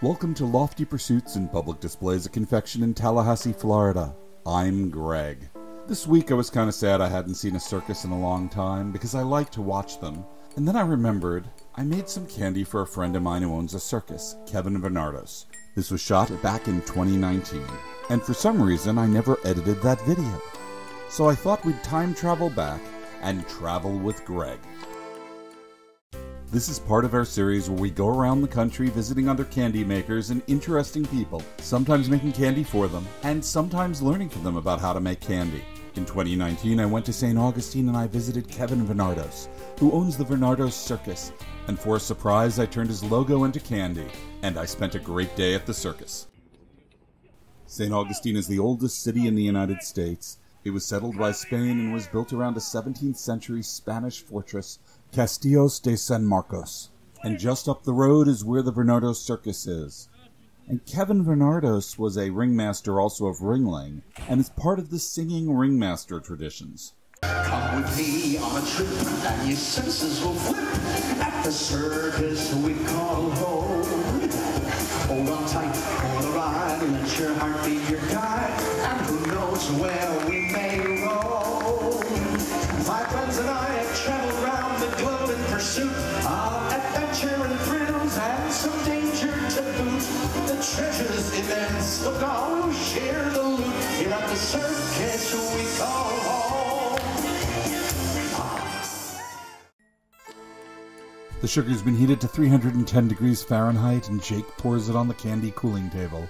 Welcome to Lofty Pursuits and Public Displays of Confection in Tallahassee, Florida. I'm Greg. This week I was kind of sad I hadn't seen a circus in a long time because I like to watch them. And then I remembered I made some candy for a friend of mine who owns a circus, Keven Vernardos. This was shot back in 2019, and for some reason I never edited that video. So I thought we'd time travel back and travel with Greg. This is part of our series where we go around the country visiting other candy makers and interesting people, sometimes making candy for them, and sometimes learning from them about how to make candy. In 2019, I went to St. Augustine and I visited Keven Vernardos, who owns the Venardos Circus, and for a surprise, I turned his logo into candy, and I spent a great day at the circus. St. Augustine is the oldest city in the United States. It was settled by Spain and was built around a 17th century Spanish fortress, Castillos de San Marcos. And just up the road is where the Venardos Circus is. And Keven Vernardos was a ringmaster also of Ringling, and is part of the singing ringmaster traditions. Come with me on a trip, and your senses will flip. At the circus we call home. Hold on tight for the ride, and let your heart be your guide. And who knows where we may roam. My friends and I have traveled around the globe in pursuit of adventure and thrills and some danger to boot. The treasure's immense, look on, we'll share the loot. Here at the circus we call home. The sugar's been heated to 310 degrees Fahrenheit, and Jake pours it on the candy cooling table.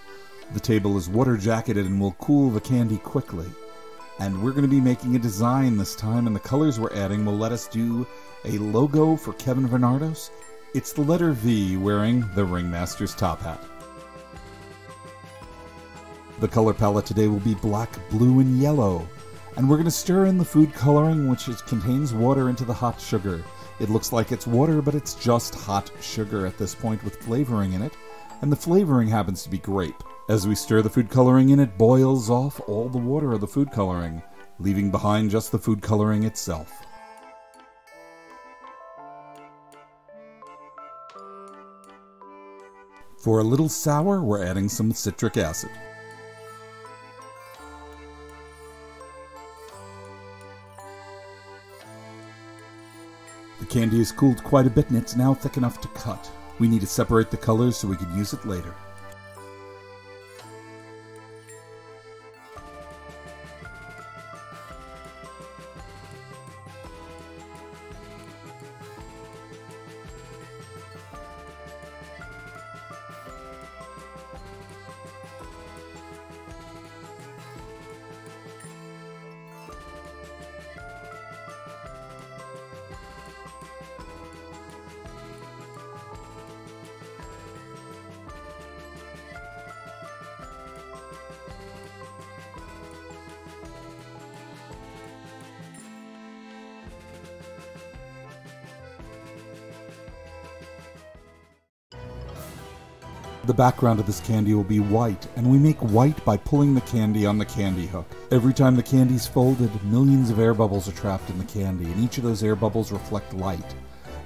The table is water jacketed and will cool the candy quickly. And we're going to be making a design this time, and the colors we're adding will let us do a logo for Keven Vernardos. It's the letter V wearing the ringmaster's top hat. The color palette today will be black, blue, and yellow. And we're going to stir in the food coloring, which contains water, into the hot sugar. It looks like it's water, but it's just hot sugar at this point with flavoring in it. And the flavoring happens to be grape. As we stir the food coloring in, it boils off all the water of the food coloring, leaving behind just the food coloring itself. For a little sour, we're adding some citric acid. The candy has cooled quite a bit and it's now thick enough to cut. We need to separate the colors so we can use it later. The background of this candy will be white, and we make white by pulling the candy on the candy hook. Every time the candy's folded, millions of air bubbles are trapped in the candy, and each of those air bubbles reflect light.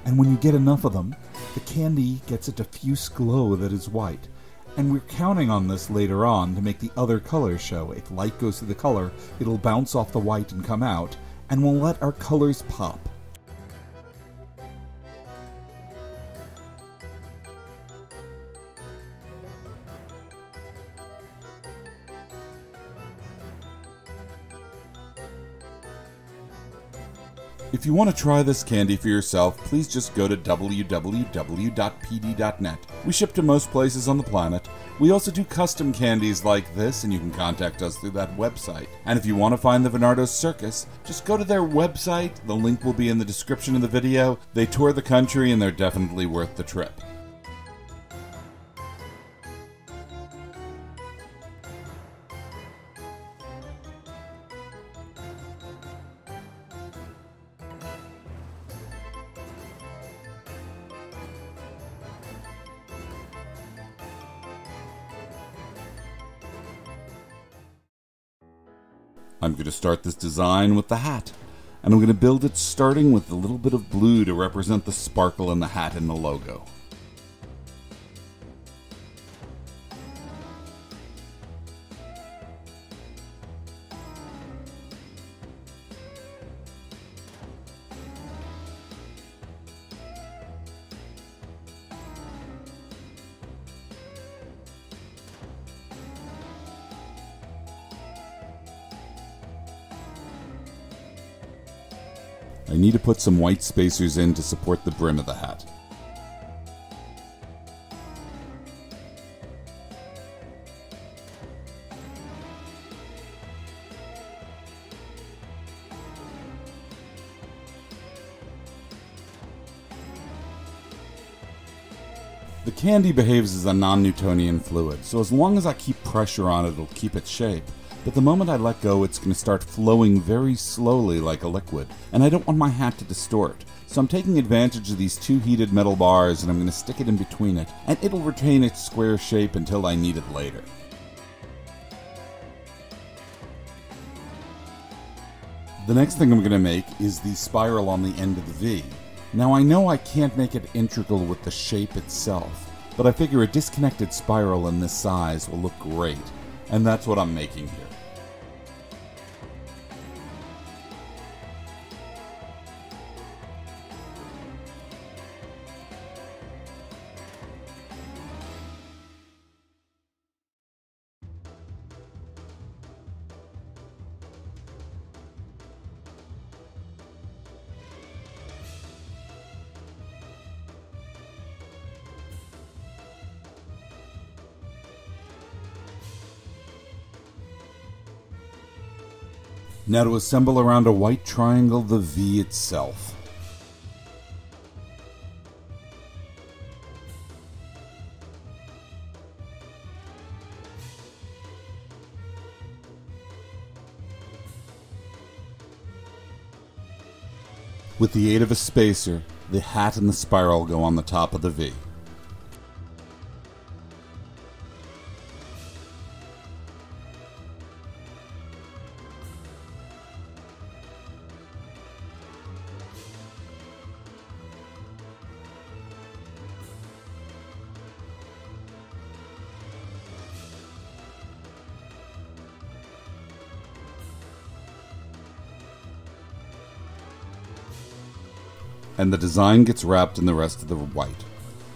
And when you get enough of them, the candy gets a diffuse glow that is white. And we're counting on this later on to make the other colors show. If light goes through the color, it'll bounce off the white and come out, and we'll let our colors pop. If you want to try this candy for yourself, please just go to www.pd.net. We ship to most places on the planet. We also do custom candies like this, and you can contact us through that website. And if you want to find the Venardos Circus, just go to their website. The link will be in the description of the video. They tour the country, and they're definitely worth the trip. I'm going to start this design with the hat, and I'm going to build it starting with a little bit of blue to represent the sparkle in the hat and the logo. I need to put some white spacers in to support the brim of the hat. The candy behaves as a non-Newtonian fluid, so as long as I keep pressure on it, it'll keep its shape. But the moment I let go, it's going to start flowing very slowly like a liquid, and I don't want my hat to distort. So I'm taking advantage of these two heated metal bars, and I'm going to stick it in between it, and it'll retain its square shape until I need it later. The next thing I'm going to make is the spiral on the end of the V. Now I know I can't make it integral with the shape itself, but I figure a disconnected spiral in this size will look great, and that's what I'm making here. Now to assemble around a white triangle the V itself. With the aid of a spacer, the hat and the spiral go on the top of the V. And the design gets wrapped in the rest of the white.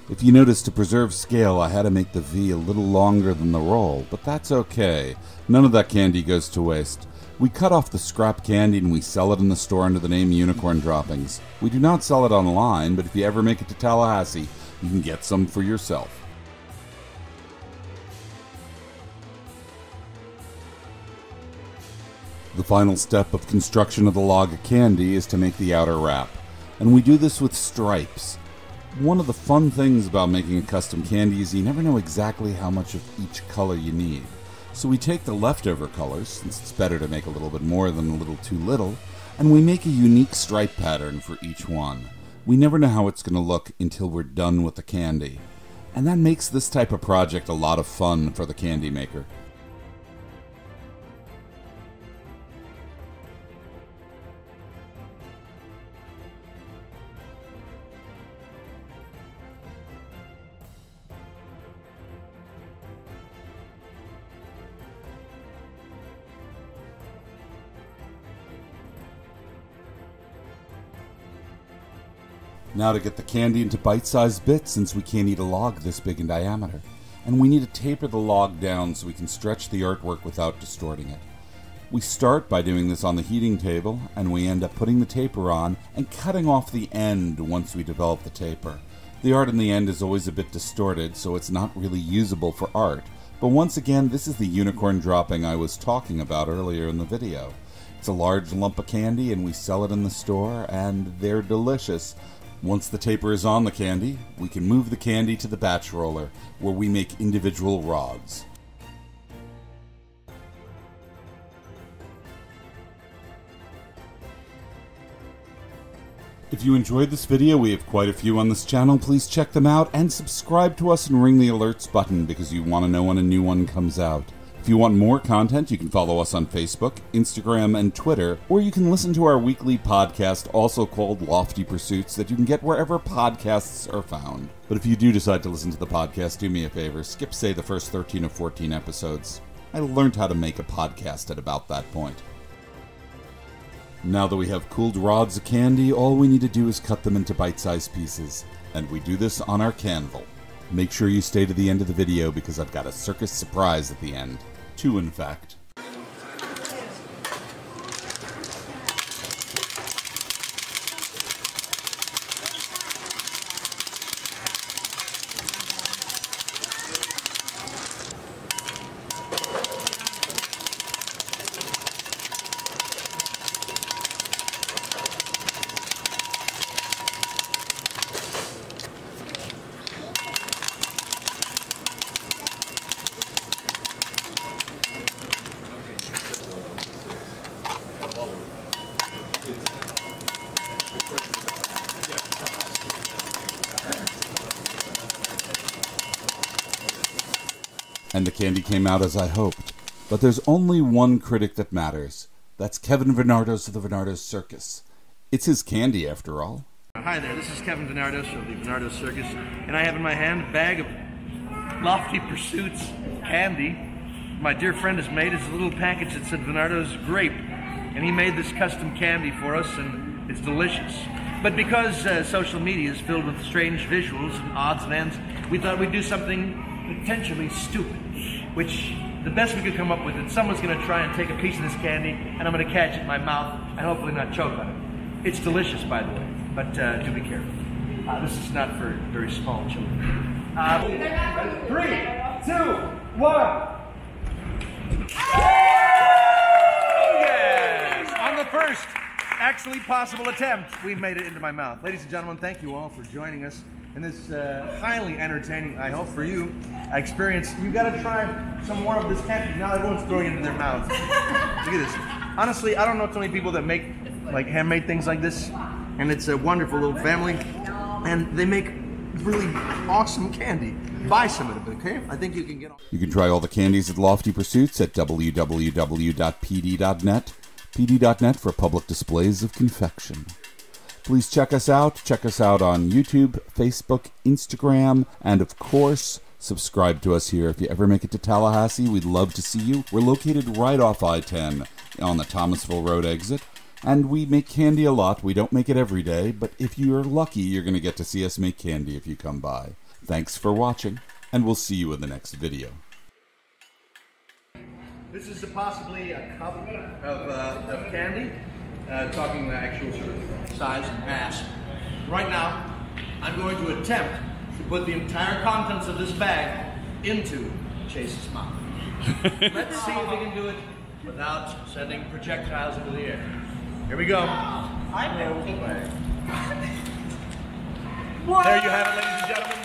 If you notice, to preserve scale, I had to make the V a little longer than the roll, but that's okay. None of that candy goes to waste. We cut off the scrap candy and we sell it in the store under the name Unicorn Droppings. We do not sell it online, but if you ever make it to Tallahassee, you can get some for yourself. The final step of construction of the log of candy is to make the outer wrap. And we do this with stripes. One of the fun things about making a custom candy is you never know exactly how much of each color you need. So we take the leftover colors, since it's better to make a little bit more than a little too little, and we make a unique stripe pattern for each one. We never know how it's going to look until we're done with the candy. And that makes this type of project a lot of fun for the candy maker. Now to get the candy into bite-sized bits, since we can't eat a log this big in diameter. And we need to taper the log down so we can stretch the artwork without distorting it. We start by doing this on the heating table, and we end up putting the taper on and cutting off the end once we develop the taper. The art in the end is always a bit distorted, so it's not really usable for art. But once again, this is the unicorn dropping I was talking about earlier in the video. It's a large lump of candy, and we sell it in the store, and they're delicious. Once the taper is on the candy, we can move the candy to the batch roller, where we make individual rods. If you enjoyed this video, we have quite a few on this channel. Please check them out and subscribe to us and ring the alerts button because you want to know when a new one comes out. If you want more content, you can follow us on Facebook, Instagram, and Twitter, or you can listen to our weekly podcast, also called Lofty Pursuits, that you can get wherever podcasts are found. But if you do decide to listen to the podcast, do me a favor, skip, say, the first 13 or 14 episodes. I learned how to make a podcast at about that point. Now that we have cooled rods of candy, all we need to do is cut them into bite-sized pieces, and we do this on our Canval. Make sure you stay to the end of the video because I've got a circus surprise at the end. Two, in fact. And the candy came out as I hoped. But there's only one critic that matters. That's Keven Vernardos of the Venardos Circus. It's his candy, after all. Hi there, this is Keven Vernardos of the Venardos Circus, and I have in my hand a bag of Lofty Pursuits candy. My dear friend has made us a little package that said Venardos Grape, and he made this custom candy for us, and it's delicious. But because social media is filled with strange visuals and odds and ends, we thought we'd do something potentially stupid, which the best we could come up with is someone's going to try and take a piece of this candy, and I'm going to catch it in my mouth and hopefully not choke on it. It's delicious, by the way, but do be careful. This is not for very small children. 3, 2, 1. Yes! On the first actually possible attempt, we've made it into my mouth. Ladies and gentlemen, thank you all for joining us in this highly entertaining, I hope for you, experience. You gotta try some more of this candy. Now everyone's throwing it in their mouths. Look at this. Honestly, I don't know too many people that make like handmade things like this, and it's a wonderful little family, and they make really awesome candy. Buy some of it, okay? I think you can get. You can try all the candies at Lofty Pursuits at www.pd.net. pd.net for public displays of confection. Please check us out. Check us out on YouTube, Facebook, Instagram, and of course, subscribe to us here. If you ever make it to Tallahassee, we'd love to see you. We're located right off I-10 on the Thomasville Road exit, and we make candy a lot. We don't make it every day, but if you're lucky, you're going to get to see us make candy if you come by. Thanks for watching, and we'll see you in the next video. This is possibly a cup of candy, talking the actual sort of size and mass. Right now, I'm going to attempt to put the entire contents of this bag into Chase's mouth. Let's see if we can do it without sending projectiles into the air. Here we go. There you have it, ladies and gentlemen.